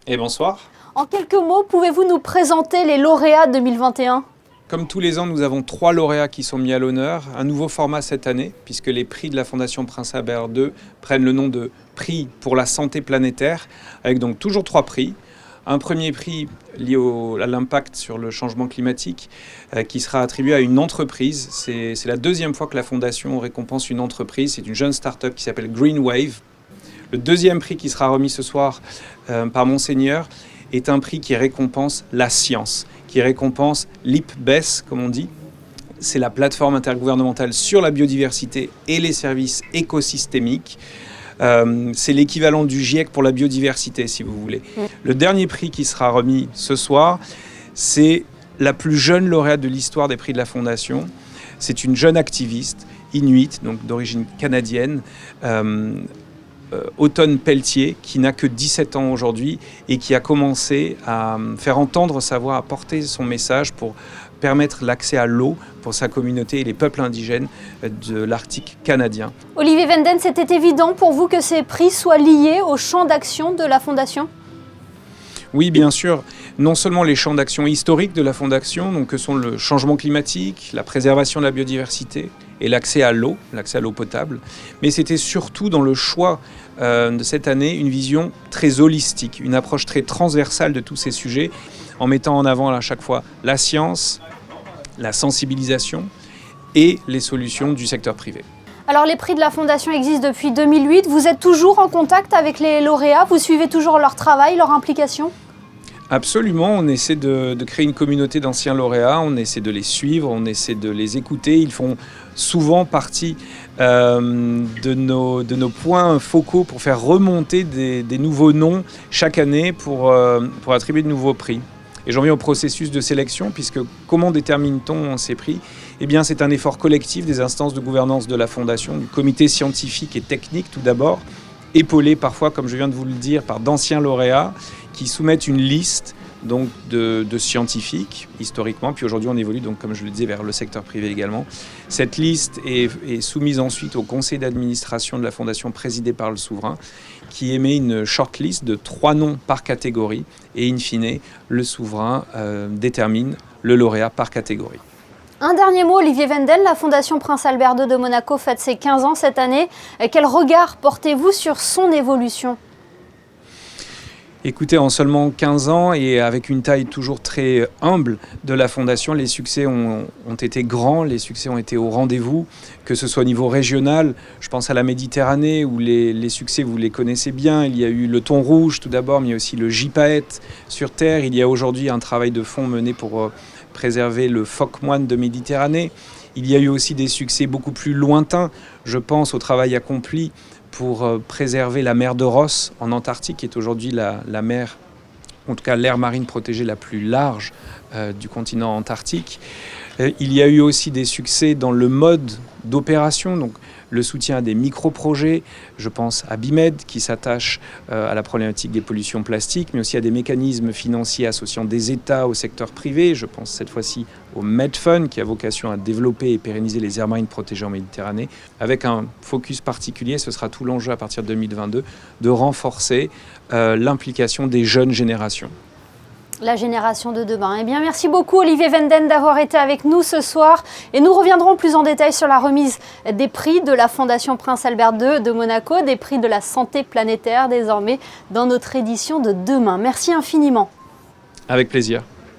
Et bonsoir. En quelques mots, pouveve-vous nous présenter les lauréats 2021 ? Comme tous les ans, nous avons 3 lauréats qui sont mis à l'honneur. Un nouveau format cette année, puisque les prix de la Fondation Prince Albert II prennent le nom de prix pour la santé planétaire, avec donc toujours 3 prix. Un premier prix lié à l'impact sur le changement climatique qui sera attribué à une entreprise. C'est la deuxième fois que la Fondation récompense une entreprise. C'est une jeune start-up qui s'appelle Green Wave. Le deuxième prix qui sera remis ce soir par Monseigneur est un prix qui récompense la science, qui récompense l'IPBES, comme on dit. C'est la plateforme intergouvernementale sur la biodiversité et les services écosystémiques. C'est l'équivalent du GIEC pour la biodiversité, si vous voulez. Le dernier prix qui sera remis ce soir, c'est la plus jeune lauréate de l'histoire des prix de la Fondation. C'est une jeune activiste, inuit, donc d'origine canadienne, Automne Pelletier, qui n'a que 17 ans aujourd'hui et qui a commencé à faire entendre sa voix, à porter son message pour permettre l'accès à l'eau pour sa communauté et les peuples indigènes de l'Arctique canadien. Olivier Venden, c'était évident pour vous que ces prix soient liés au champ d'action de la Fondation ? Oui, bien sûr. Non seulement les champs d'action historiques de la Fondation, donc que sont le changement climatique, la préservation de la biodiversité et l'accès à l'eau potable, mais c'était surtout dans le choix de cette année une vision très holistique, une approche très transversale de tous ces sujets, en mettant en avant à chaque fois la science, la sensibilisation et les solutions du secteur privé. Alors les prix de la Fondation existent depuis 2008, vous êtes toujours en contact avec les lauréats, vous suivez toujours leur travail, leur implication ? Absolument, on essaie de créer une communauté d'anciens lauréats, on essaie de les suivre, on essaie de les écouter. Ils font souvent partie de nos points focaux pour faire remonter des nouveaux noms chaque année pour attribuer de nouveaux prix. Et j'en viens au processus de sélection, puisque comment détermine-t-on ces prix ? Eh bien, c'est un effort collectif des instances de gouvernance de la Fondation, du comité scientifique et technique tout d'abord, épaulé parfois, comme je viens de vous le dire, par d'anciens lauréats qui soumettent une liste donc de scientifiques historiquement, puis aujourd'hui on évolue donc comme je le disais vers le secteur privé également. Cette liste est soumise ensuite au conseil d'administration de la Fondation présidé par le souverain qui émet une shortlist de 3 noms par catégorie et in fine le souverain détermine le lauréat par catégorie. Un dernier mot, Olivier Venden, la Fondation Prince Albert II de Monaco fête ses 15 ans cette année. Quel regard portez-vous sur son évolution ? Écoutez, en seulement 15 ans et avec une taille toujours très humble de la Fondation, les succès ont été grands, les succès ont été au rendez-vous, que ce soit au niveau régional, je pense à la Méditerranée où les succès, vous les connaissez bien, il y a eu le thon rouge tout d'abord, mais il y a aussi le gypaète sur Terre, il y a aujourd'hui un travail de fond mené pour préserver le phoque moine de Méditerranée. Il y a eu aussi des succès beaucoup plus lointains, je pense au travail accompli pour préserver la mer de Ross en Antarctique, qui est aujourd'hui la mer, en tout cas l'aire marine protégée la plus large du continent antarctique. Il y a eu aussi des succès dans le mode d'opération, donc le soutien à des micro-projets, je pense à BIMED qui s'attache à la problématique des pollutions plastiques, mais aussi à des mécanismes financiers associant des États au secteur privé. Je pense cette fois-ci au MedFund qui a vocation à développer et pérenniser les aires marines protégées en Méditerranée, avec un focus particulier, ce sera tout l'enjeu à partir de 2022, de renforcer l'implication des jeunes générations. La génération de demain. Eh bien, merci beaucoup Olivier Venden d'avoir été avec nous ce soir et nous reviendrons plus en détail sur la remise des prix de la Fondation Prince Albert II de Monaco, des prix de la santé planétaire désormais dans notre édition de demain. Merci infiniment. Avec plaisir.